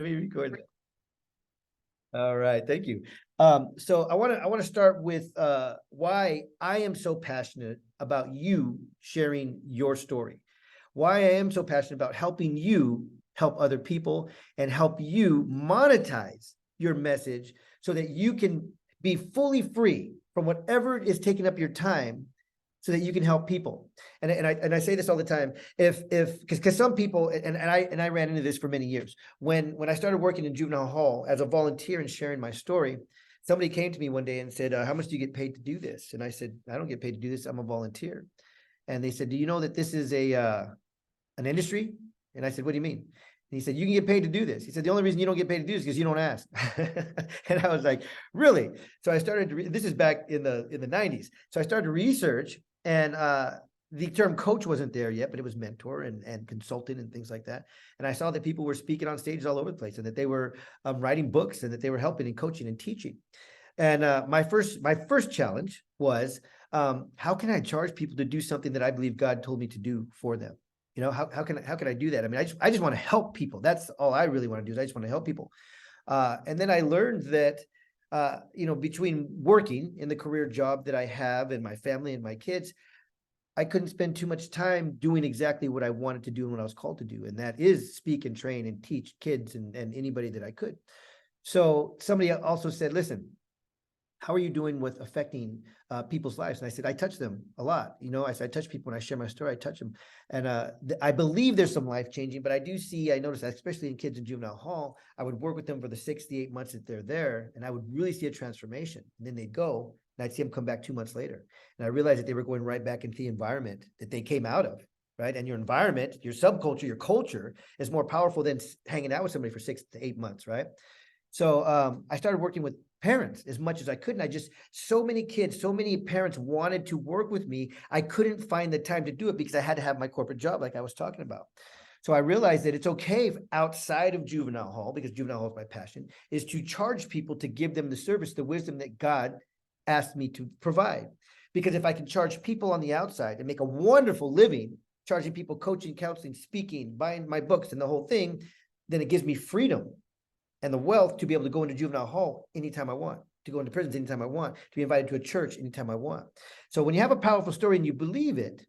me record that. All right, thank you. So I want to start with why I am so passionate about you sharing your story. Why I am so passionate about helping you help other people and help you monetize your message so that you can be fully free from whatever is taking up your time so that you can help people. And I say this all the time. Because some people, and I ran into this for many years. When I started working in juvenile hall as a volunteer and sharing my story, somebody came to me one day and said, how much do you get paid to do this? And I said, I don't get paid to do this. I'm a volunteer. And they said, do you know that this is an industry? And I said, what do you mean? And he said, you can get paid to do this. He said, the only reason you don't get paid to do this is because you don't ask. And I was like, really? So I started to, this is back in the 90s. So I started to research, and the term coach wasn't there yet, but it was mentor and consultant and things like that. And I saw that people were speaking on stages all over the place, and that they were writing books, and that they were helping and coaching and teaching. And my first challenge was, how can I charge people to do something that I believe God told me to do for them? You know, how can I do that? I mean, I just want to help people. That's all I really want to do, is I just want to help people. And then I learned that, you know, between working in the career job that I have and my family and my kids, I couldn't spend too much time doing exactly what I wanted to do and what I was called to do. And that is speak and train and teach kids and anybody that I could. So somebody also said, listen, how are you doing with affecting people's lives? And I said, I touch them a lot. You know, I said, I touch people when I share my story, I touch them. And I believe there's some life changing, but I noticed that, especially in kids in juvenile hall, I would work with them for the 6 to 8 months that they're there, and I would really see a transformation. And then they'd go, and I'd see them come back 2 months later. And I realized that they were going right back into the environment that they came out of, right? And your environment, your subculture, your culture is more powerful than hanging out with somebody for 6 to 8 months, right? So I started working with parents as much as I could. And so many kids, so many parents wanted to work with me. I couldn't find the time to do it because I had to have my corporate job, like I was talking about. So I realized that it's okay outside of juvenile hall, because juvenile hall is my passion, is to charge people to give them the service, the wisdom that God asked me to provide. Because if I can charge people on the outside and make a wonderful living, charging people coaching, counseling, speaking, buying my books and the whole thing, then it gives me freedom and the wealth to be able to go into juvenile hall anytime I want, to go into prisons anytime I want, to be invited to a church anytime I want. So when you have a powerful story and you believe it,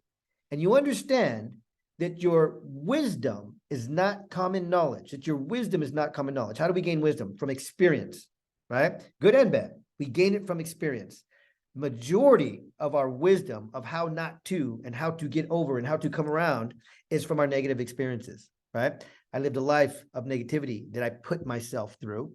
and you understand that your wisdom is not common knowledge, that your wisdom is not common knowledge. How do we gain wisdom? From experience, right? Good and bad. We gain it from experience. Majority of our wisdom of how not to and how to get over and how to come around is from our negative experiences, right? I lived a life of negativity that I put myself through.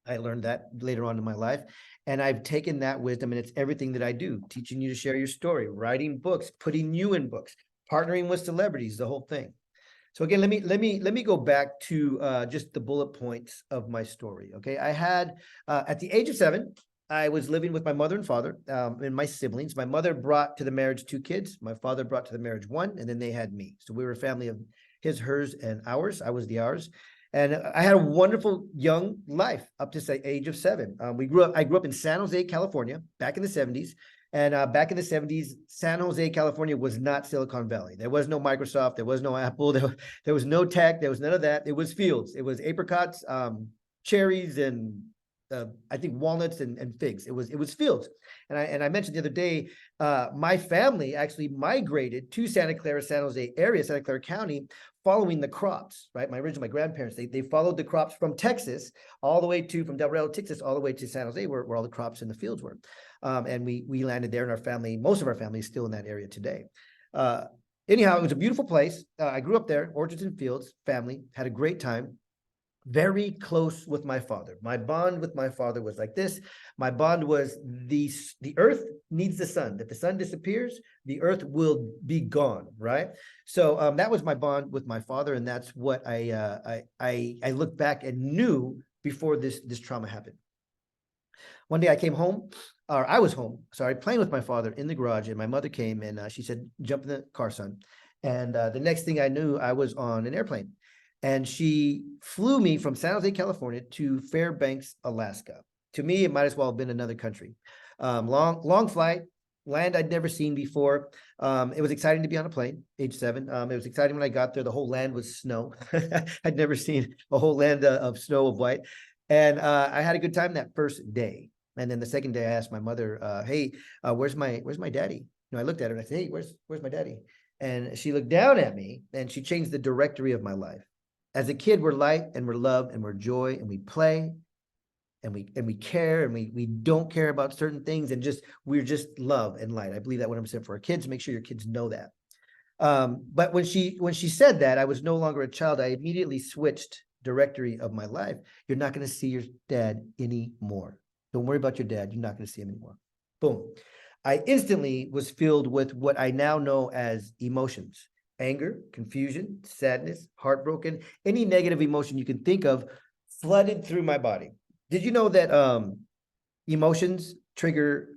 I learned that later on in my life. And I've taken that wisdom, and it's everything that I do, teaching you to share your story, writing books, putting you in books, partnering with celebrities, the whole thing. So again, let me go back to just the bullet points of my story. Okay. I had, at the age of 7, I was living with my mother and father and my siblings. My mother brought to the marriage 2 kids. My father brought to the marriage 1, and then they had me. So we were a family of his, hers, and ours. I was the ours. And I had a wonderful young life up to the age of 7. I grew up in San Jose, California, back in the 70s. And back in the 70s, San Jose, California was not Silicon Valley. There was no Microsoft. There was no Apple. There was no tech. There was none of that. It was fields. It was apricots, cherries, and I think walnuts and figs. It was fields. And I mentioned the other day, my family actually migrated to Santa Clara, San Jose area, Santa Clara County, following the crops, right? My grandparents, they followed the crops from Texas all the way from Del Rio, Texas, all the way to San Jose, where all the crops in the fields were. And we landed there, and our family, most of our family is still in that area today. Anyhow, it was a beautiful place. I grew up there, orchards and fields, family, had a great time. Very close with my father. My bond with my father was like this. My bond was the earth needs the sun. If the sun disappears, the earth will be gone, right? So that was my bond with my father, and that's what I looked back and knew before this trauma happened. One day I came home, or I was home, sorry, playing with my father in the garage, and my mother came and she said, "Jump in the car, son." And the next thing I knew, I was on an airplane. And she flew me from San Jose, California to Fairbanks, Alaska. To me, it might as well have been another country. Long flight, land I'd never seen before. It was exciting to be on a plane, age 7. It was exciting when I got there. The whole land was snow. I'd never seen a whole land of snow of white. And I had a good time that first day. And then the second day I asked my mother, hey, where's my daddy? I looked at her and I said, hey, where's my daddy? And she looked down at me and she changed the directory of my life. As a kid, we're light and we're love and we're joy and we play and we care and we don't care about certain things and we're just love and light. I believe that 100% for our kids. Make sure your kids know that. But when she said that, I was no longer a child. I immediately switched directory of my life. You're not going to see your dad anymore. Don't worry about your dad. You're not going to see him anymore. Boom. I instantly was filled with what I now know as emotions: anger, confusion, sadness, heartbroken, any negative emotion you can think of flooded through my body. Did you know that emotions trigger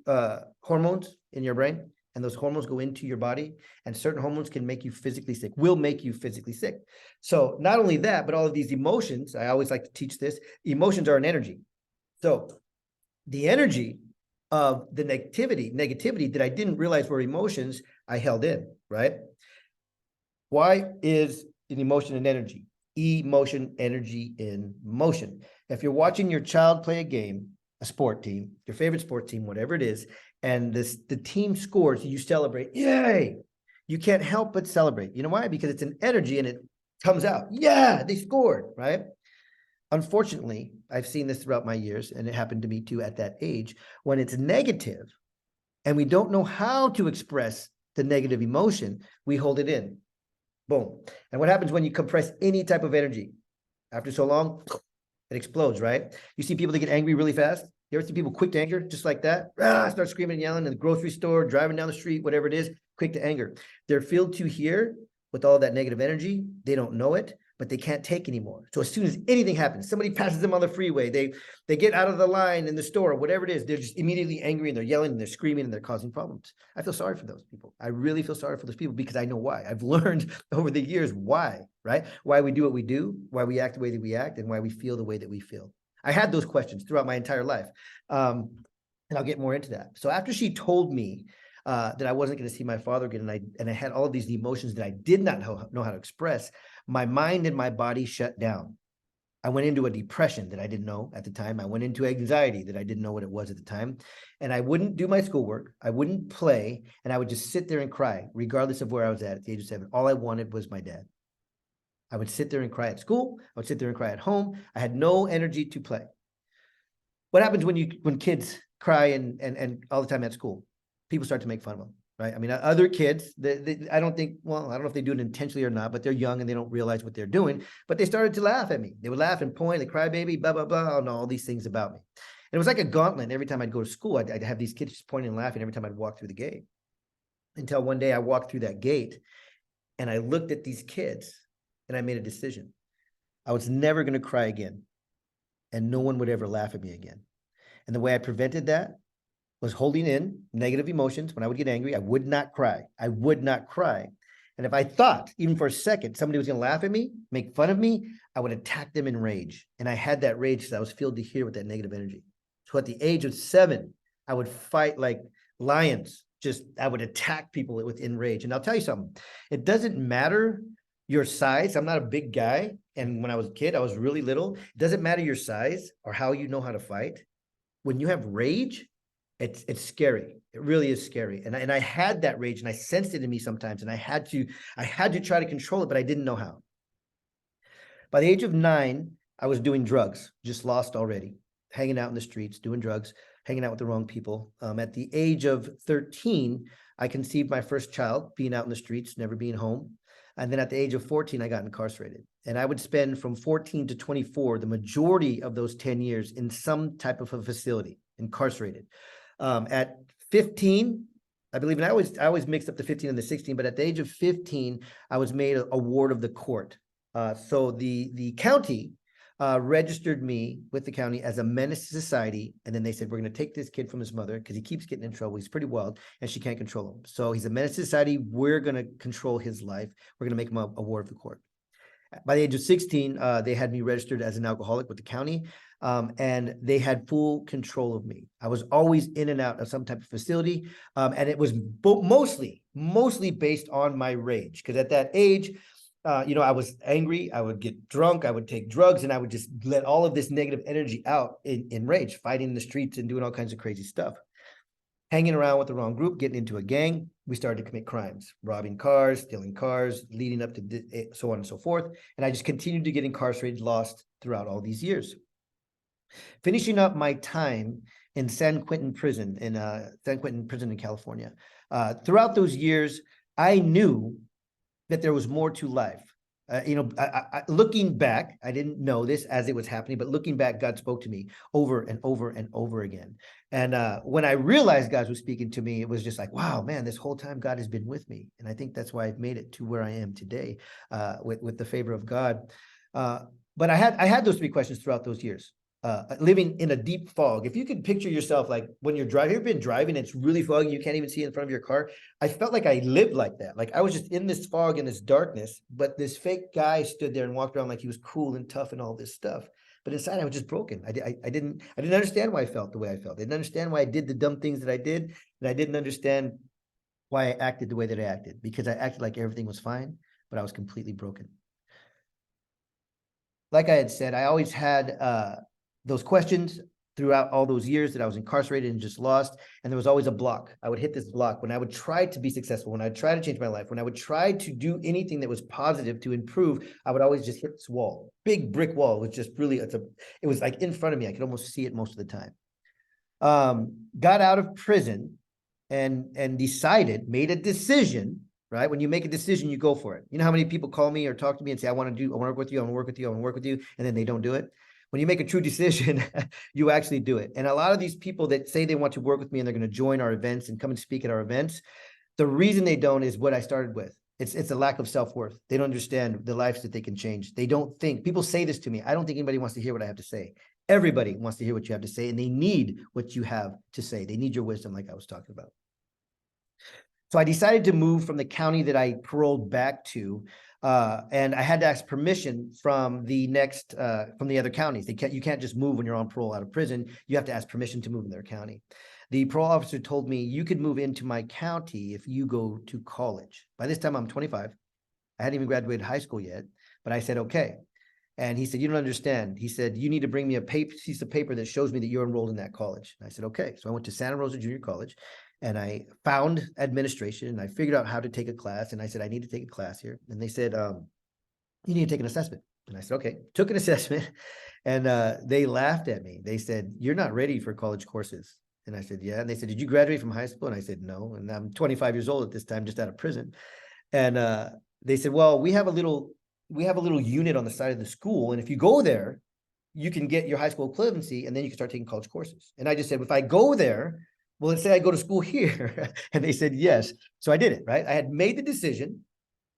hormones in your brain? And those hormones go into your body, and certain hormones can make you physically sick, will make you physically sick. So not only that, but all of these emotions, I always like to teach this, emotions are an energy. So the energy of the negativity that I didn't realize were emotions, I held in, right? Why is an emotion an energy? Emotion, energy in motion. If you're watching your child play a game, a sport team, your favorite sport team, whatever it is, and the team scores, you celebrate, yay! You can't help but celebrate. You know why? Because it's an energy and it comes out. Yeah, they scored, right? Unfortunately, I've seen this throughout my years, and it happened to me too at that age, when it's negative and we don't know how to express the negative emotion, we hold it in. Boom. And what happens when you compress any type of energy? After so long, it explodes, right? You see people that get angry really fast. You ever see people quick to anger, just like that? Start screaming and yelling in the grocery store, driving down the street, whatever it is, quick to anger. They're filled to here with all that negative energy. They don't know it, but they can't take anymore. So as soon as anything happens, somebody passes them on the freeway, they get out of the line in the store, whatever it is, they're just immediately angry and they're yelling and they're screaming and they're causing problems. I feel sorry for those people. I really feel sorry for those people because I know why. I've learned over the years why, right? Why we do what we do, why we act the way that we act, and why we feel the way that we feel. I had those questions throughout my entire life. And I'll get more into that. So after she told me that I wasn't going to see my father again, and I had all of these emotions that I did not know how to express, my mind and my body shut down. I went into a depression that I didn't know at the time. I went into anxiety that I didn't know what it was at the time. And I wouldn't do my schoolwork. I wouldn't play. And I would just sit there and cry, regardless of where I was at the age of 7. All I wanted was my dad. I would sit there and cry at school. I would sit there and cry at home. I had no energy to play. What happens when kids cry and all the time at school? People start to make fun of them, right? I mean, other kids, I don't know if they do it intentionally or not, but they're young and they don't realize what they're doing. But they started to laugh at me. They would laugh and point, they cry baby, blah, blah, blah, and all these things about me. And it was like a gauntlet. Every time I'd go to school, I'd have these kids just pointing and laughing every time I'd walk through the gate. Until one day I walked through that gate and I looked at these kids and I made a decision. I was never going to cry again. And no one would ever laugh at me again. And the way I prevented that was holding in negative emotions. When I would get angry, I would not cry. I would not cry. And if I thought, even for a second, somebody was going to laugh at me, make fun of me, I would attack them in rage. And I had that rage because I was filled to here with that negative energy. So at the age of 7, I would fight like lions. I would attack people within rage. And I'll tell you something. It doesn't matter your size. I'm not a big guy. And when I was a kid, I was really little. It doesn't matter your size or how you know how to fight. When you have rage, it's scary. It really is scary. And I had that rage and I sensed it in me sometimes. And I had to try to control it, but I didn't know how. By the age of 9, I was doing drugs, just lost already, hanging out in the streets, doing drugs, hanging out with the wrong people. At the age of 13, I conceived my first child, being out in the streets, never being home. And then at the age of 14, I got incarcerated. And I would spend from 14 to 24, the majority of those 10 years in some type of a facility, incarcerated. At 15, I believe, and I always mixed up the 15 and the 16, but at the age of 15, I was made a ward of the court. So the county registered me with the county as a menace to society. And then they said, we're going to take this kid from his mother because he keeps getting in trouble. He's pretty wild and she can't control him. So he's a menace to society. We're going to control his life. We're going to make him a ward of the court. By the age of 16, they had me registered as an alcoholic with the county, and they had full control of me. I was always in and out of some type of facility, and it was mostly based on my rage. Because at that age, I was angry. I would get drunk. I would take drugs, and I would just let all of this negative energy out in rage, fighting in the streets and doing all kinds of crazy stuff. Hanging around with the wrong group, getting into a gang, we started to commit crimes, robbing cars, stealing cars, leading up to so on and so forth. And I just continued to get incarcerated, lost throughout all these years. Finishing up my time in San Quentin Prison in California. Throughout those years, I knew that there was more to life. Looking back, I didn't know this as it was happening, but looking back, God spoke to me over and over and over again. And when I realized God was speaking to me, it was just like, wow, man, this whole time God has been with me. And I think that's why I've made it to where I am today, with the favor of God. But I had those three questions throughout those years. Living in a deep fog. If you could picture yourself like when you're driving, you've been driving, it's really foggy, you can't even see in front of your car. I felt like I lived like that. Like I was just in this fog and this darkness, but this fake guy stood there and walked around like he was cool and tough and all this stuff. But inside I was just broken. I didn't understand why I felt the way I felt. I didn't understand why I did the dumb things that I did. And I didn't understand why I acted the way that I acted, because I acted like everything was fine, but I was completely broken. Like I had said, I always had those questions throughout all those years that I was incarcerated and just lost. And there was always a block. I would hit this block when I would try to be successful, when I would try to change my life, when I would try to do anything that was positive to improve, I would always just hit this wall, big brick wall. It was just really, it was like in front of me. I could almost see it most of the time. Got out of prison and made a decision, right? When you make a decision, you go for it. You know how many people call me or talk to me and say, I want to work with you, I want to work with you, I want to work with you, and then they don't do it. When you make a true decision, you actually do it. And a lot of these people that say they want to work with me and they're going to join our events and come and speak at our events, the reason they don't is what I started with. It's a lack of self-worth. They don't understand the lives that they can change. They don't think, people say this to me, I don't think anybody wants to hear what I have to say. Everybody wants to hear what you have to say, and they need what you have to say. They need your wisdom, like I was talking about. So I decided to move from the county that I paroled back to, and I had to ask permission from the other counties. You can't just move when you're on parole out of prison. You have to ask permission to move in their county. The parole officer told me, you could move into my county if you go to college. By this time, I'm 25. I hadn't even graduated high school yet, but I said, okay. And he said, you don't understand. He said, you need to bring me a piece of paper that shows me that you're enrolled in that college. And I said, okay. So I went to Santa Rosa Junior College, and I found administration, and I figured out how to take a class. And I said, I need to take a class here. And they said, you need to take an assessment. And I said, okay. Took an assessment, and they laughed at me. They said, you're not ready for college courses. And I said, yeah. And they said, did you graduate from high school? And I said, no. And I'm 25 years old at this time, just out of prison. And they said, well, we have a little unit on the side of the school, and if you go there, you can get your high school equivalency, and then you can start taking college courses. And I just said, if I go there, well, let's say I go to school here. And they said, yes. So I did it, right? I had made the decision,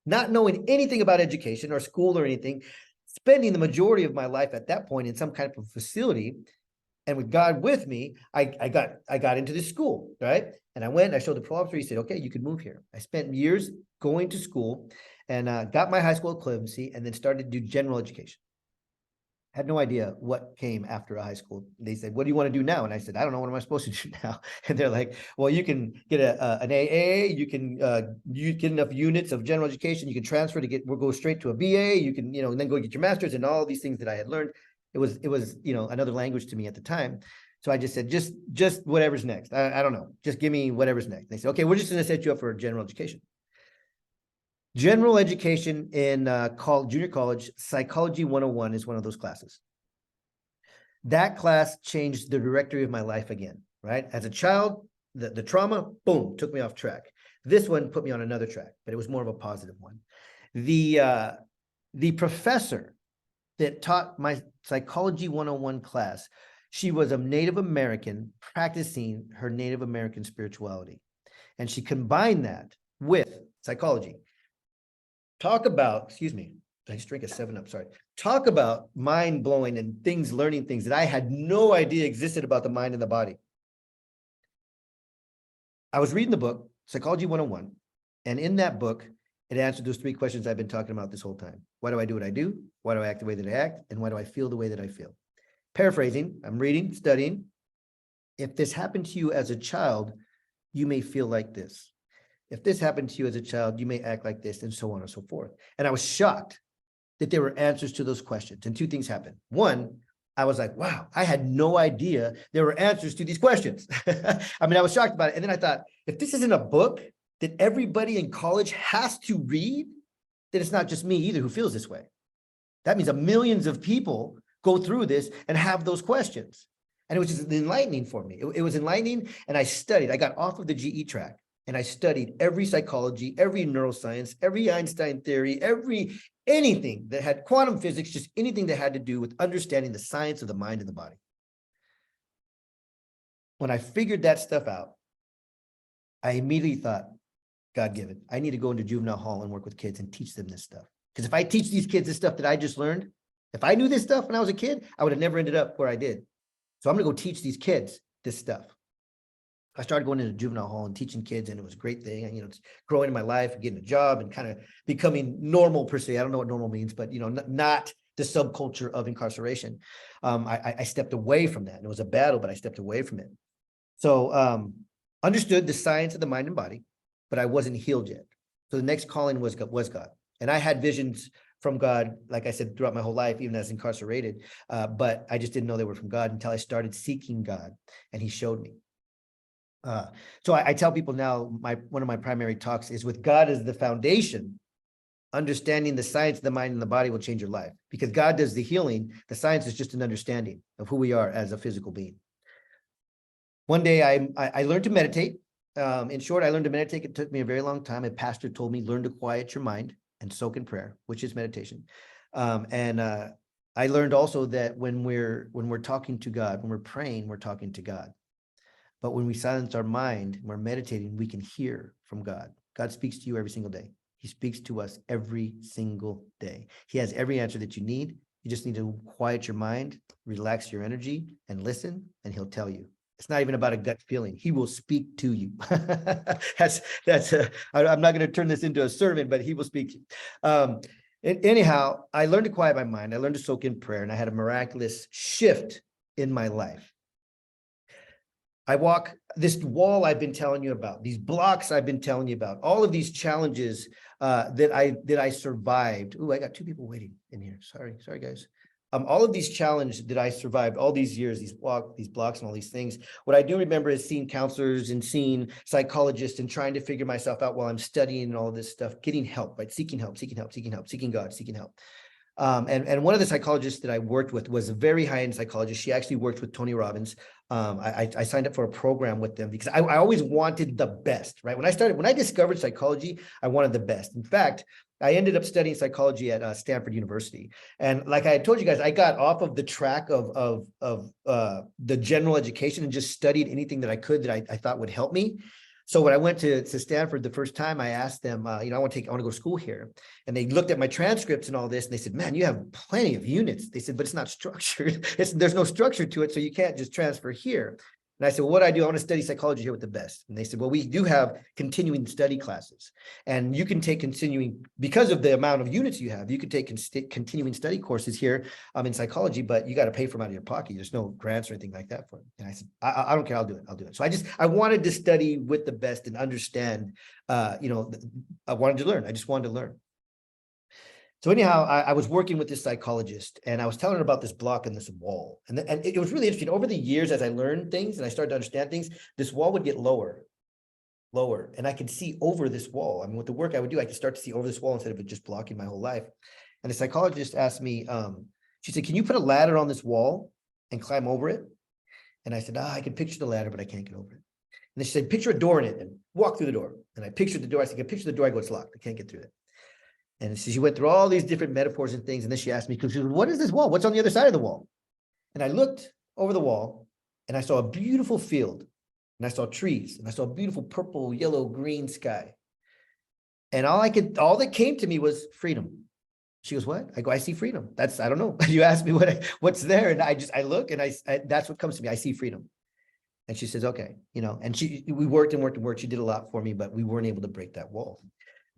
not knowing anything about education or school or anything, spending the majority of my life at that point in some kind of facility. And with God with me, I got into this school, right? And I went, I showed the parole officer, he said, okay, you can move here. I spent years going to school and got my high school equivalency, and then started to do general education. Had no idea what came after a high school. They said, what do you want to do now? And I said, I don't know. What am I supposed to do now? And they're like, well, you can get an AA, you can you get enough units of general education, you can transfer we'll go straight to a BA, you can, and then go get your master's, and all these things that I had learned. It was another language to me at the time. So I just said, just whatever's next. I don't know. Just give me whatever's next. They said, okay, we're just going to set you up for general education. General education in junior college, Psychology 101 is one of those classes. That class changed the directory of my life again, right? As a child, the trauma, boom, took me off track. This one put me on another track, but it was more of a positive one. The professor that taught my Psychology 101 class, she was a Native American practicing her Native American spirituality. And she combined that with psychology. Talk about, excuse me, I just drank a 7-Up, sorry. Talk about mind-blowing and learning things that I had no idea existed about the mind and the body. I was reading the book, Psychology 101, and in that book, It answered those three questions I've been talking about this whole time. Why do I do what I do? Why do I act the way that I act? And why do I feel the way that I feel? Paraphrasing, I'm reading, studying. If this happened to you as a child, you may feel like this. If this happened to you as a child, you may act like this, and so on and so forth. And I was shocked that there were answers to those questions. And two things happened. One, I was like, wow, I had no idea there were answers to these questions. I mean, I was shocked about it. And then I thought, if this isn't a book that everybody in college has to read, then it's not just me either who feels this way. That means millions of people go through this and have those questions. And it was just enlightening for me. It was enlightening. And I studied. I got off of the GE track and I studied every psychology, every neuroscience, every Einstein theory, anything that had quantum physics, just anything that had to do with understanding the science of the mind and the body. When I figured that stuff out, I immediately thought, God-given, I need to go into juvenile hall and work with kids and teach them this stuff. Because if I teach these kids this stuff that I just learned, if I knew this stuff when I was a kid, I would have never ended up where I did. So I'm going to go teach these kids this stuff. I started going into juvenile hall and teaching kids, and it was a great thing. And, it's growing in my life, getting a job, and kind of becoming normal per se. I don't know what normal means, but, not the subculture of incarceration. I stepped away from that. And it was a battle, but I stepped away from it. So understood the science of the mind and body, but I wasn't healed yet. So the next calling was God. And I had visions from God, like I said, throughout my whole life, even as incarcerated. But I just didn't know they were from God until I started seeking God, and he showed me. So I tell people now, one of my primary talks is, with God as the foundation, understanding the science of the mind and the body will change your life, because God does the healing. The science is just an understanding of who we are as a physical being. One day I learned to meditate. In short, I learned to meditate. It took me a very long time. A pastor told me, learn to quiet your mind and soak in prayer, which is meditation. I learned also that when we're talking to God, when we're praying, we're talking to God. But when we silence our mind, we're meditating, we can hear from God. God speaks to you every single day. He speaks to us every single day. He has every answer that you need. You just need to quiet your mind, relax your energy, and listen, and he'll tell you. It's not even about a gut feeling. He will speak to you. I'm not going to turn this into a sermon, but he will speak to you. Anyhow, I learned to quiet my mind. I learned to soak in prayer, and I had a miraculous shift in my life. I walk this wall I've been telling you about, these blocks I've been telling you about, all of these challenges that I survived. Ooh, I got two people waiting in here. Sorry, guys. All of these challenges that I survived all these years, these blocks and all these things. What I do remember is seeing counselors and seeing psychologists and trying to figure myself out while I'm studying and all of this stuff, getting help, right? Seeking help, seeking God, seeking help. And one of the psychologists that I worked with was a very high-end psychologist. She actually worked with Tony Robbins. I signed up for a program with them because I always wanted the best, right? When I discovered psychology, I wanted the best. In fact, I ended up studying psychology at Stanford University. And like I told you guys, I got off of the track of the general education and just studied anything that I could that I thought would help me. So when I went to Stanford the first time, I asked them, I want to go to school here. And they looked at my transcripts and all this, and they said, man, you have plenty of units. They said, but it's not structured. There's no structure to it, so you can't just transfer here. And I said, well, what do I do? I want to study psychology here with the best. And they said, well, we do have continuing study classes. And you can take continuing, because of the amount of units you have, you can take continuing study courses here in psychology, but you got to pay for them out of your pocket. There's no grants or anything like that for it. And I said, I don't care. I'll do it. So I wanted to study with the best and understand, I wanted to learn. I just wanted to learn. So anyhow, I was working with this psychologist, and I was telling her about this block and this wall. And it was really interesting. Over the years, as I learned things and I started to understand things, this wall would get lower, and I could see over this wall. I mean, with the work I would do, I could start to see over this wall instead of it just blocking my whole life. And the psychologist asked me, she said, can you put a ladder on this wall and climb over it? And I said, I can picture the ladder, but I can't get over it. And then she said, picture a door in it and walk through the door. And I pictured the door. I said, I picture the door. I go, it's locked. I can't get through it. And she went through all these different metaphors and things. And then she asked me, what is this wall? What's on the other side of the wall? And I looked over the wall and I saw a beautiful field, and I saw trees, and I saw a beautiful purple, yellow, green sky. And all that came to me was freedom. She goes, what? I go, I see freedom. I don't know. You asked me what's there. And I look and I that's what comes to me. I see freedom. And she says, okay, and we worked and worked and worked. She did a lot for me, but we weren't able to break that wall.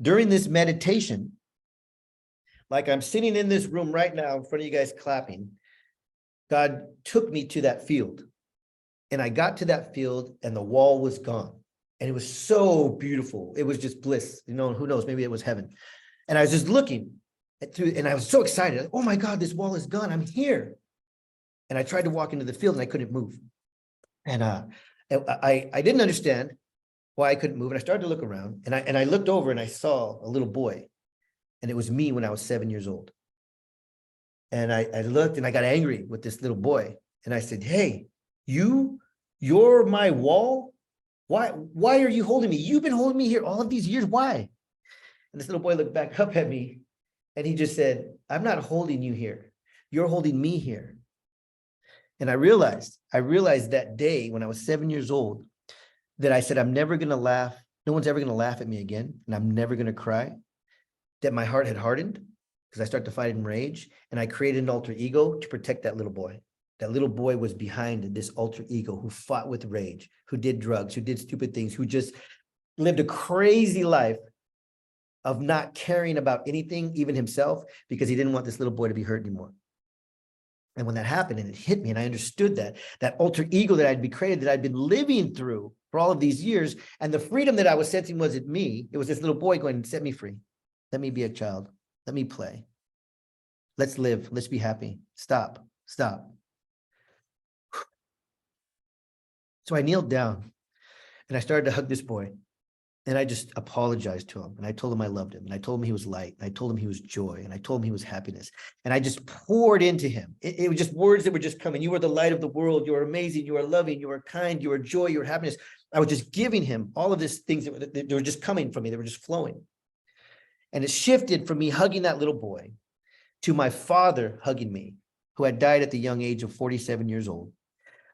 During this meditation, like I'm sitting in this room right now in front of you guys clapping, God took me to that field. And I got to that field and the wall was gone. And it was so beautiful. It was just bliss. You know, who knows? Maybe it was heaven. And I was just looking through, and I was so excited. Like, oh my God, this wall is gone. I'm here. And I tried to walk into the field and I couldn't move. And I didn't understand why I couldn't move. And I started to look around, and I looked over and I saw a little boy. And it was me when I was 7 years old. And I looked and I got angry with this little boy. And I said, hey, you're my wall. Why are you holding me? You've been holding me here all of these years. Why? And this little boy looked back up at me and he just said, I'm not holding you here. You're holding me here. And I realized that day when I was 7 years old that I said, I'm never going to laugh. No one's ever going to laugh at me again. And I'm never going to cry. That my heart had hardened because I started to fight in rage. And I created an alter ego to protect that little boy. That little boy was behind this alter ego who fought with rage, who did drugs, who did stupid things, who just lived a crazy life of not caring about anything, even himself, because he didn't want this little boy to be hurt anymore. And when that happened and it hit me and I understood that alter ego that I'd been created, that I'd been living through for all of these years, and the freedom that I was sensing wasn't me. It was this little boy going, set me free. Let me be a child. Let me play. Let's live. Let's be happy. Stop. So I kneeled down and I started to hug this boy. And I just apologized to him. And I told him I loved him. And I told him he was light. And I told him he was joy. And I told him he was happiness. And I just poured into him. It was just words that were just coming. You are the light of the world. You are amazing. You are loving. You are kind. You are joy. You are happiness. I was just giving him all of these things that were just coming from me. They were just flowing. And it shifted from me hugging that little boy to my father hugging me, who had died at the young age of 47 years old.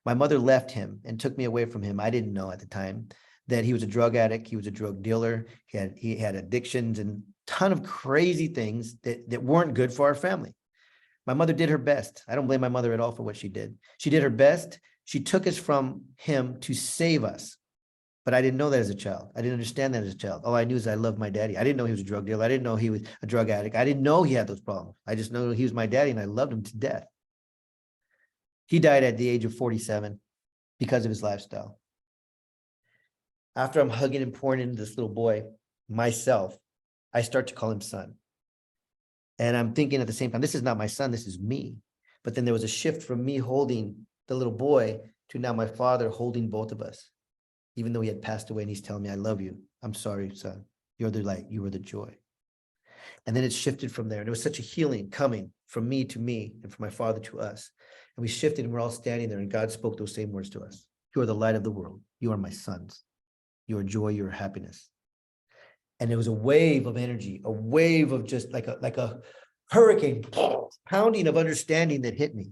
My mother left him and took me away from him. I didn't know at the time that he was a drug addict. He was a drug dealer. He had addictions and a ton of crazy things that weren't good for our family. My mother did her best. I don't blame my mother at all for what she did. She did her best. She took us from him to save us. But I didn't know that as a child. I didn't understand that as a child. All I knew is I loved my daddy. I didn't know he was a drug dealer. I didn't know he was a drug addict. I didn't know he had those problems. I just know he was my daddy and I loved him to death. He died at the age of 47 because of his lifestyle. After I'm hugging and pouring into this little boy, myself, I start to call him son. And I'm thinking at the same time, this is not my son, this is me. But then there was a shift from me holding the little boy to now my father holding both of us. Even though he had passed away and he's telling me, I love you. I'm sorry, son. You're the light. You are the joy. And then it shifted from there. And it was such a healing coming from me and from my father to us. And we shifted and we're all standing there and God spoke those same words to us. You are the light of the world. You are my sons. You are joy. You are happiness. And there was a wave of energy, a wave of just like a hurricane pounding of understanding that hit me.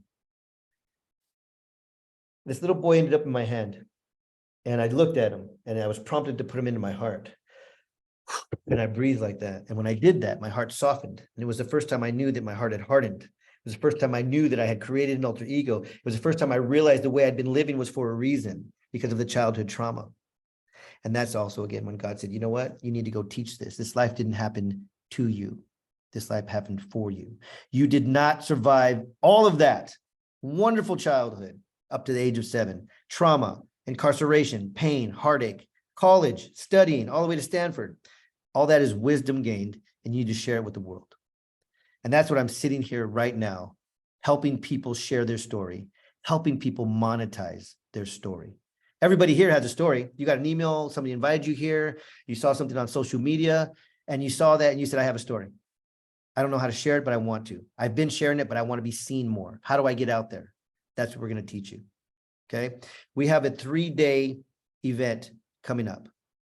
This little boy ended up in my hand. And I looked at him and I was prompted to put him into my heart. And I breathed like that. And when I did that, my heart softened. And it was the first time I knew that my heart had hardened. It was the first time I knew that I had created an alter ego. It was the first time I realized the way I'd been living was for a reason, because of the childhood trauma. And that's also, again, when God said, you know what? You need to go teach this. This life didn't happen to you. This life happened for you. You did not survive all of that wonderful childhood up to the age of 7, trauma, incarceration, pain, heartache, college, studying, all the way to Stanford. All that is wisdom gained, and you need to share it with the world. And that's what I'm sitting here right now, helping people share their story, helping people monetize their story. Everybody here has a story. You got an email, somebody invited you here, you saw something on social media, and you saw that and you said, I have a story. I don't know how to share it, but I want to. I've been sharing it, but I want to be seen more. How do I get out there? That's what we're going to teach you. Okay. We have a 3-day event coming up.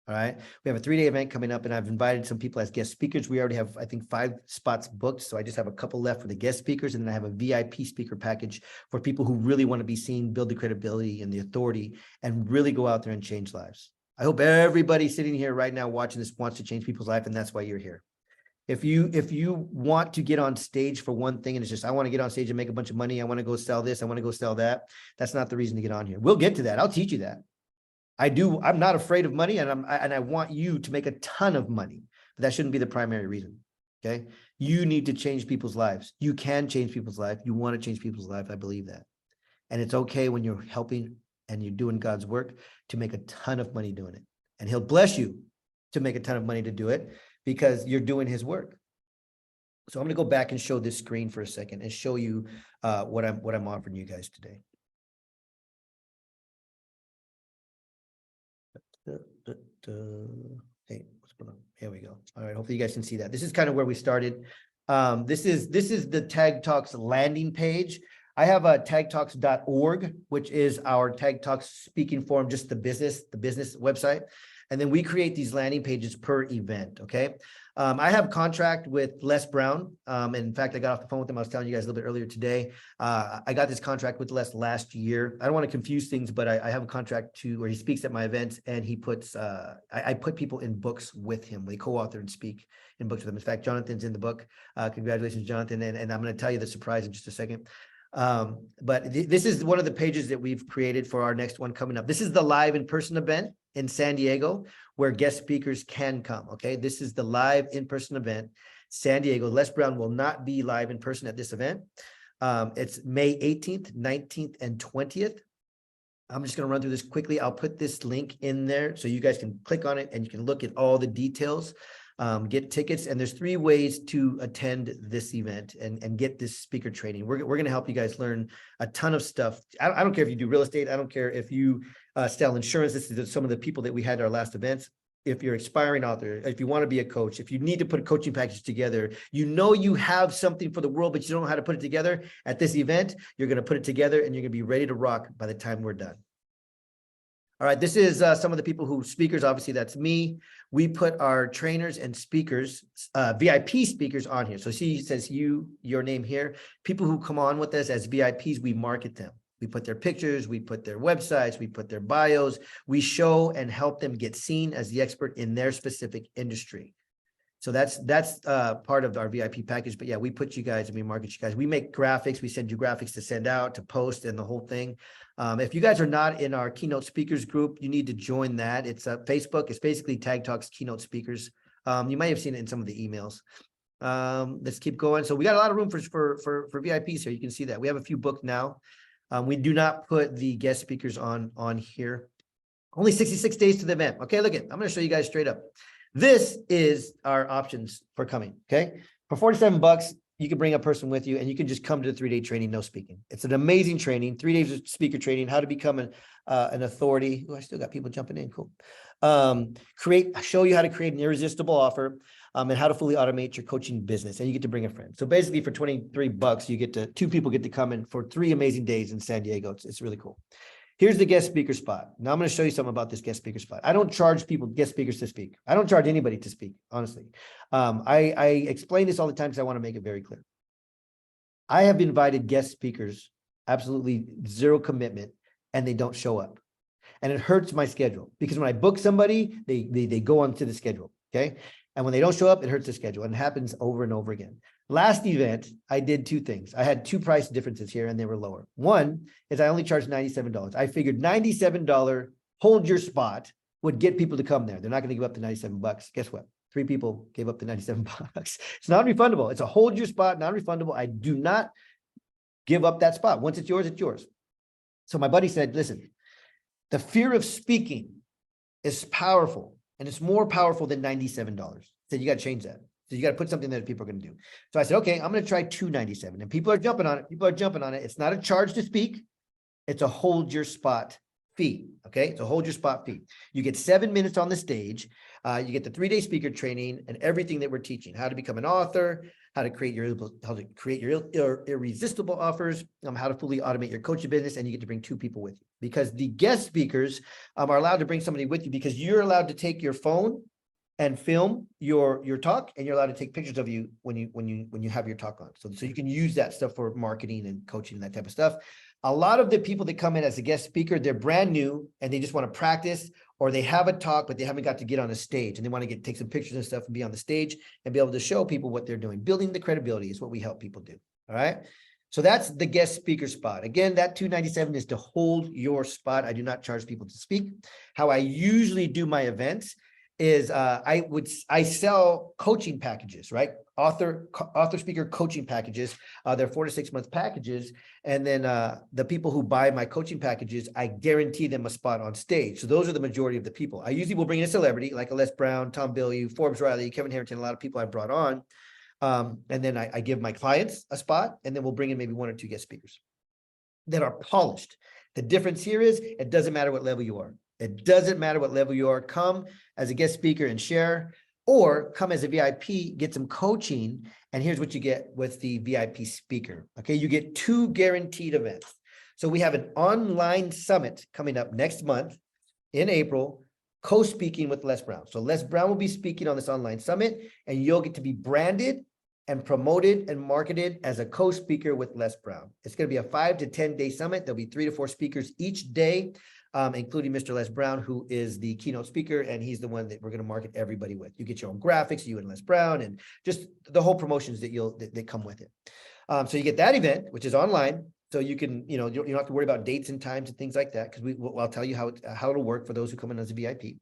All right. We have a 3-day event coming up and I've invited some people as guest speakers. We already have, I think, 5 spots booked. So I just have a couple left for the guest speakers. And then I have a VIP speaker package for people who really want to be seen, build the credibility and the authority, and really go out there and change lives. I hope everybody sitting here right now watching this wants to change people's life. And that's why you're here. If you want to get on stage for one thing and it's just, I want to get on stage and make a bunch of money. I want to go sell this. I want to go sell that. That's not the reason to get on here. We'll get to that. I'll teach you that. I'm not afraid of money and I want you to make a ton of money. That shouldn't be the primary reason. Okay. You need to change people's lives. You can change people's life. You want to change people's life. I believe that. And it's okay when you're helping and you're doing God's work to make a ton of money doing it. And he'll bless you to make a ton of money to do it because you're doing his work. So I'm going to go back and show this screen for a second and show you what I'm offering you guys today. Hey, what's going on? Here we go. All right, hopefully you guys can see that. This is kind of where we started. This is the Tag Talks landing page. I have a tagtalks.org, which is our Tag Talks speaking forum, just the business website. And then we create these landing pages per event. Okay. I have a contract with Les Brown. And in fact, I got off the phone with him. I was telling you guys a little bit earlier today. I got this contract with Les last year. I don't want to confuse things, but I have a contract where he speaks at my events, and he puts, I put people in books with him. They co-author and speak in books with him. In fact, Jonathan's in the book. Congratulations, Jonathan. And I'm going to tell you the surprise in just a second. But this is one of the pages that we've created for our next one coming up. This is the live in-person event in San Diego where guest speakers can come. Okay. This is the live in-person event, San Diego. Les Brown will not be live in person at this event. It's May 18th, 19th, and 20th. I'm just going to run through this quickly. I'll put this link in there so you guys can click on it and you can look at all the details. Get tickets, and there's 3 ways to attend this event and get this speaker training. We're going to help you guys learn a ton of stuff. I don't care if you do real estate. I don't care if you sell insurance. This is some of the people that we had at our last events. If you're an aspiring author, if you want to be a coach, if you need to put a coaching package together, you have something for the world, but you don't know how to put it together. At this event, you're going to put it together and you're going to be ready to rock by the time we're done. All right, this is some of the people who speakers, obviously that's me. We put our trainers and speakers, VIP speakers on here. So see, it says your name here. People who come on with us as VIPs, we market them. We put their pictures, we put their websites, we put their bios. We show and help them get seen as the expert in their specific industry. So that's part of our VIP package. But yeah, we put you guys and we market you guys. We make graphics. We send you graphics to send out, to post, and the whole thing. If you guys are not in our keynote speakers group, you need to join that. It's Facebook. It's basically Tag Talks keynote speakers. You might have seen it in some of the emails. Let's keep going. So we got a lot of room for VIPs here. You can see that we have a few booked now. We do not put the guest speakers on here. Only 66 days to the event. Okay, look at. I'm going to show you guys straight up. This is our options for coming. Okay, for $47, you can bring a person with you and you can just come to the 3-day training, no speaking. It's an amazing training, 3 days of speaker training, how to become an authority. Oh, I still got people jumping in. Cool. Show you how to create an irresistible offer and how to fully automate your coaching business. And you get to bring a friend. So basically for $23, you get to 2 people get to come in for 3 amazing days in San Diego. It's really cool. Here's the guest speaker spot. Now I'm going to show you something about this guest speaker spot. I don't charge people, guest speakers, to speak. I don't charge anybody to speak, honestly. I explain this all the time because I want to make it very clear. I have invited guest speakers, absolutely 0 commitment, and they don't show up. And it hurts my schedule because when I book somebody, they go onto the schedule. Okay. And when they don't show up, it hurts the schedule, and it happens over and over again. Last event, I did 2 things. I had 2 price differences here, and they were lower. One is I only charged $97. I figured $97 hold your spot would get people to come there. They're not going to give up the $97. Guess what? 3 people gave up the $97. It's non-refundable. It's a hold your spot, non-refundable. I do not give up that spot. Once it's yours, it's yours. So my buddy said, listen, the fear of speaking is powerful. And it's more powerful than $97. So you got to change that. So you got to put something that people are going to do. So I said, okay, I'm going to try $297. And people are jumping on it. People are jumping on it. It's not a charge to speak. It's a hold your spot fee. Okay. It's a hold your spot fee. You get 7 minutes on the stage. You get the 3-day speaker training and everything that we're teaching, how to become an author, how to create your irresistible offers, how to fully automate your coaching business, and you get to bring 2 people with you. Because the guest speakers are allowed to bring somebody with you because you're allowed to take your phone and film your talk, and you're allowed to take pictures of you when you have your talk on. So you can use that stuff for marketing and coaching and that type of stuff. A lot of the people that come in as a guest speaker, they're brand new and they just want to practice, or they have a talk, but they haven't got to get on a stage, and they want to take some pictures and stuff and be on the stage and be able to show people what they're doing. Building the credibility is what we help people do. All right. So that's the guest speaker spot. Again, that $297 is to hold your spot. I do not charge people to speak. How I usually do my events is I sell coaching packages, right? Author speaker coaching packages. They're 4 to 6 month packages. And then the people who buy my coaching packages, I guarantee them a spot on stage. So those are the majority of the people. I usually will bring in a celebrity like a Les Brown, Tom Bilyeu, Forbes Riley, Kevin Harrington, a lot of people I brought on. And then I give my clients a spot, and then we'll bring in maybe 1 or 2 guest speakers that are polished. The difference here is it doesn't matter what level you are. It doesn't matter what level you are. Come as a guest speaker and share, or come as a VIP, get some coaching. And here's what you get with the VIP speaker. Okay, you get 2 guaranteed events. So we have an online summit coming up next month in April, co-speaking with Les Brown. So Les Brown will be speaking on this online summit, and you'll get to be branded and promoted and marketed as a co-speaker with Les Brown. It's going to be a 5 to 10 day summit. There'll be 3 to 4 speakers each day, including Mr. Les Brown, who is the keynote speaker, and he's the one that we're going to market everybody with. You get your own graphics, you and Les Brown, and just the whole promotions that come with it. So you get that event, which is online. So you can, you don't have to worry about dates and times and things like that, because I'll tell you how it'll work for those who come in as a VIP.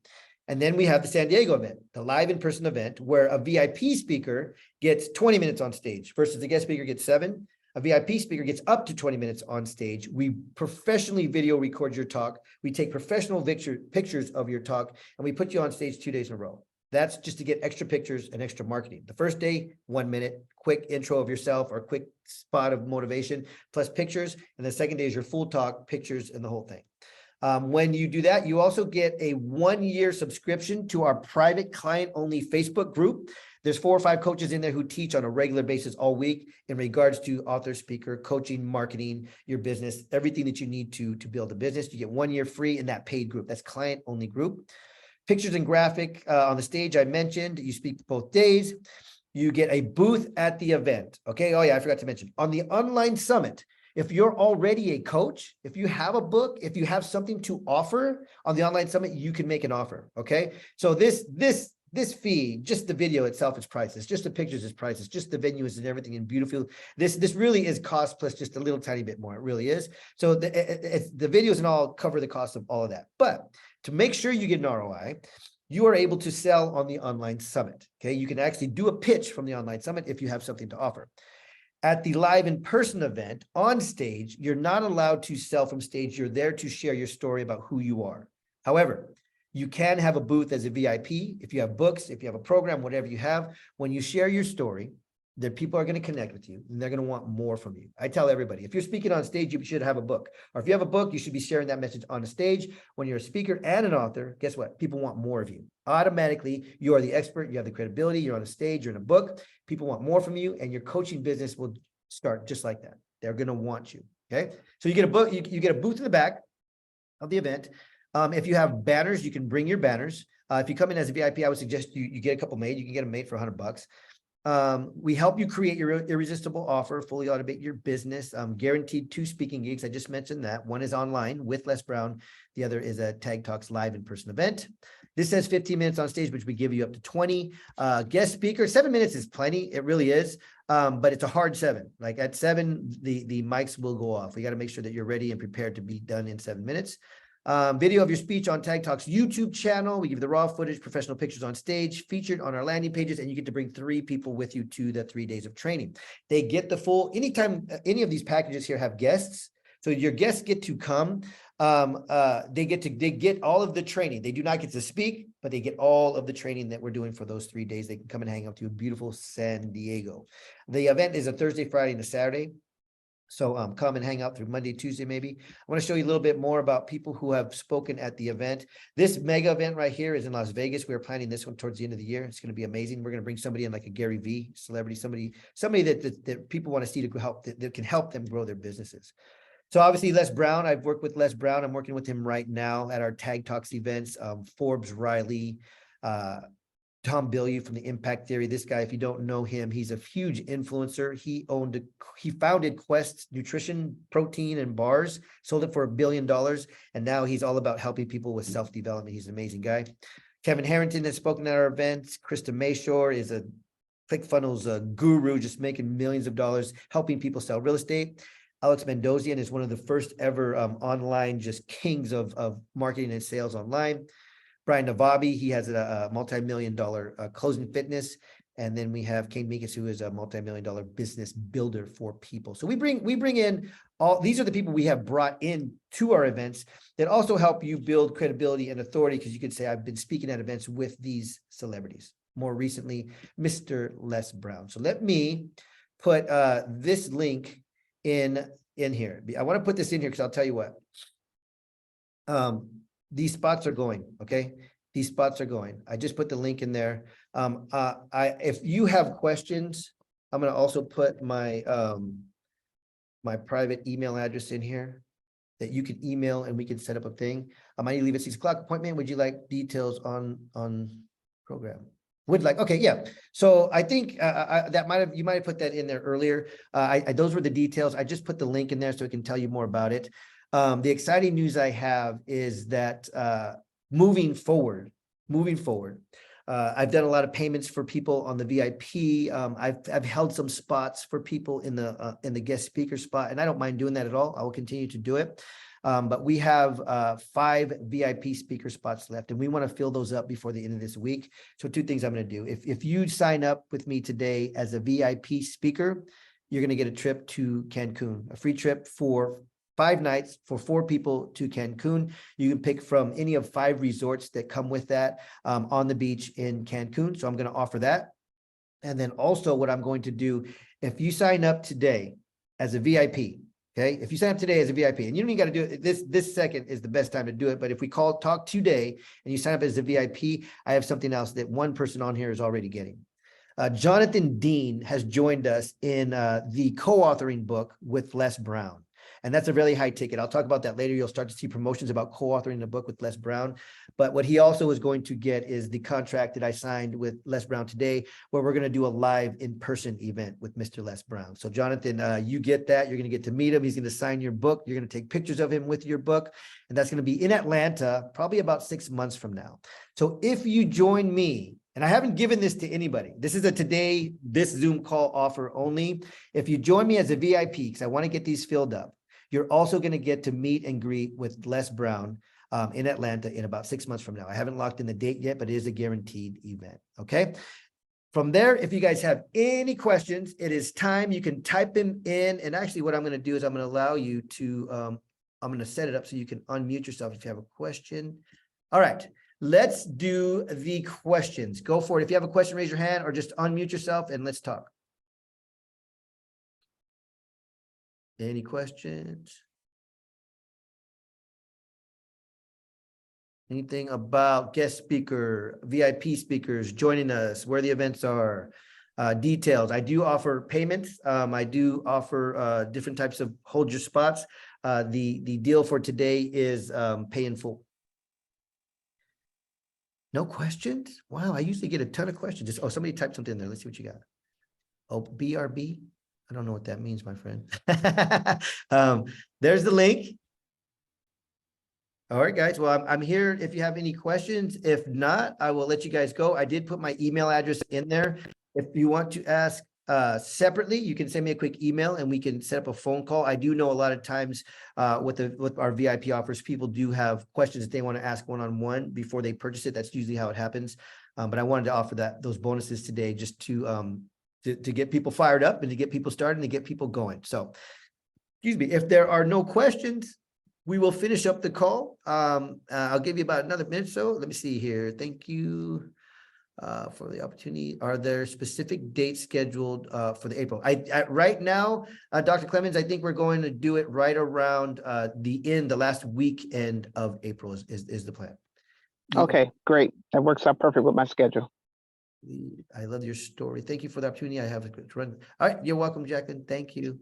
And then we have the San Diego event, the live in-person event, where a VIP speaker gets 20 minutes on stage versus the guest speaker gets 7. A VIP speaker gets up to 20 minutes on stage. We professionally video record your talk. We take professional pictures of your talk, and we put you on stage 2 days in a row. That's just to get extra pictures and extra marketing. The first day, 1 minute, quick intro of yourself or quick spot of motivation plus pictures. And the second day is your full talk, pictures, and the whole thing. When you do that, you also get a 1-year subscription to our private client-only Facebook group. There's 4 or 5 coaches in there who teach on a regular basis all week in regards to author, speaker, coaching, marketing, your business, everything that you need to build a business. You get 1 year free in that paid group. That's client-only group. Pictures and graphic on the stage I mentioned. You speak both days. You get a booth at the event. Okay. Oh yeah, I forgot to mention. On the online summit, if you're already a coach, if you have a book, if you have something to offer on the online summit, you can make an offer. Okay. So this fee, just the video itself is priceless. Just the pictures is priceless. Just the venues and everything and beautiful. This really is cost plus just a little tiny bit more. It really is. So the videos and all cover the cost of all of that. But to make sure you get an ROI, you are able to sell on the online summit. Okay. You can actually do a pitch from the online summit if you have something to offer. At the live in-person event on stage, you're not allowed to sell from stage. You're there to share your story about who you are. However, you can have a booth as a VIP. If you have books, if you have a program, whatever you have, when you share your story, the people are going to connect with you and they're going to want more from you. I tell everybody, if you're speaking on stage, you should have a book. Or if you have a book, you should be sharing that message on a stage. When you're a speaker and an author, guess what? People want more of you. Automatically, you are the expert. You have the credibility. You're on a stage. You're in a book. People want more from you, and your coaching business will start just like that. They're going to want you. Okay. So you get a book, you get a booth in the back of the event. If you have banners, you can bring your banners. If you come in as a VIP, I would suggest you get a couple made. You can get them made for $100. We help you create your irresistible offer, fully automate your business, guaranteed 2 speaking gigs. I just mentioned that. One is online with Les Brown. The other is a Tag Talks live in-person event. This says 15 minutes on stage, which we give you up to 20. Guest speaker, 7 minutes is plenty. It really is. But it's a hard 7. Like at 7, the mics will go off. We got to make sure that you're ready and prepared to be done in 7 minutes. Video of your speech on Tag Talks YouTube channel. We give the raw footage, professional pictures on stage, featured on our landing pages, and you get to bring 3 people with you to the 3 days of training. They get the full, anytime any of these packages here have guests, so your guests get to come. They get all of the training. They do not get to speak, but they get all of the training that we're doing for those 3 days. They can come and hang out to beautiful San Diego. The event is a Thursday, Friday, and a Saturday. So come and hang out through Monday, Tuesday, maybe. I want to show you a little bit more about people who have spoken at the event. This mega event right here is in Las Vegas. We're planning this one towards the end of the year. It's going to be amazing. We're going to bring somebody in like a Gary V celebrity, somebody that people want to see to help, that can help them grow their businesses. So obviously Les Brown, I've worked with Les Brown. I'm working with him right now at our Tag Talks events. Forbes Riley, Tom Bilyeu from the Impact Theory. This guy, if you don't know him, he's a huge influencer. He founded Quest Nutrition, Protein, and Bars, sold it for $1 billion. And now he's all about helping people with self-development. He's an amazing guy. Kevin Harrington has spoken at our events. Krista Mayshore is a ClickFunnels guru, just making millions of dollars, helping people sell real estate. Alex Mendozian is one of the first ever online just kings of marketing and sales online. Brian Navabi, he has a multi-million-dollar closing fitness. And then we have Kane Meekus, who is a multi-million-dollar business builder for people. So we bring in all these are the people we have brought in to our events that also help you build credibility and authority, because you could say I've been speaking at events with these celebrities. More recently, Mr. Les Brown. So let me put this link in here. I want to put this in here because I'll tell you what. These spots are going, okay? These spots are going. I just put the link in there. If you have questions, I'm going to also put my my private email address in here that you can email and we can set up a thing. I might leave at 6 o'clock appointment. Would you like details on program? Would like, okay, yeah. So I think that you might have put that in there earlier. Those were the details. I just put the link in there so it can tell you more about it. The exciting news I have is that moving forward, I've done a lot of payments for people on the VIP. I've held some spots for people in the guest speaker spot, and I don't mind doing that at all. I will continue to do it. But we have 5 VIP speaker spots left, and we want to fill those up before the end of this week. So 2 things I'm going to do. If you sign up with me today as a VIP speaker, you're going to get a trip to Cancun, a free trip for 5 nights for 4 people to Cancun. You can pick from any of 5 resorts that come with that on the beach in Cancun. So I'm going to offer that. And then also what I'm going to do, if you sign up today as a VIP, okay, if you sign up today as a VIP, and you don't even got to do it, this second is the best time to do it. But if we talk today and you sign up as a VIP, I have something else that one person on here is already getting. Jonathan Dean has joined us in the co-authoring book with Les Brown. And that's a really high ticket. I'll talk about that later. You'll start to see promotions about co-authoring the book with Les Brown. But what he also is going to get is the contract that I signed with Les Brown today, where we're going to do a live in-person event with Mr. Les Brown. So Jonathan, you get that. You're going to get to meet him. He's going to sign your book. You're going to take pictures of him with your book. And that's going to be in Atlanta, probably about 6 months from now. So if you join me, and I haven't given this to anybody. This is this Zoom call offer only. If you join me as a VIP, because I want to get these filled up, you're also going to get to meet and greet with Les Brown in Atlanta in about 6 months from now. I haven't locked in the date yet, but it is a guaranteed event. Okay. From there, if you guys have any questions, it is time. You can type them in. And actually what I'm going to do is I'm going to allow you to, I'm going to set it up so you can unmute yourself if you have a question. All right. Let's do the questions. Go for it. If you have a question, raise your hand or just unmute yourself and let's talk. Any questions? Anything about guest speaker, VIP speakers joining us, where the events are, details. I do offer payments. I do offer different types of hold your spots. The deal for today is pay in full. No questions? Wow, I usually get a ton of questions. Oh, somebody typed something in there. Let's see what you got. Oh, BRB? I don't know what that means, my friend. There's the link. All right, guys. Well, I'm here if you have any questions. If not, I will let you guys go. I did put my email address in there. If you want to ask separately, you can send me a quick email and we can set up a phone call. I do know a lot of times with our VIP offers, people do have questions that they want to ask one-on-one before they purchase it. That's usually how it happens. But I wanted to offer those bonuses today just to get people fired up and to get people started and to get people going. So, excuse me, if there are no questions, we will finish up the call. I'll give you about another minute or so. Let me see here. Thank you for the opportunity. Are there specific dates scheduled for the April? Right now, Dr. Clemens, I think we're going to do it right around the last weekend of April is the plan. Okay, great. That works out perfect with my schedule. I love your story. Thank you for the opportunity. I have to run. All right, you're welcome, Jacqueline. Thank you.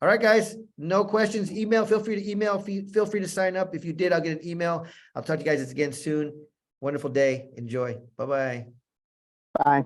All right, guys, no questions. Email, feel free to email. Feel free to sign up. If you did, I'll get an email. I'll talk to you guys again soon. Wonderful day. Enjoy. Bye-bye. Bye.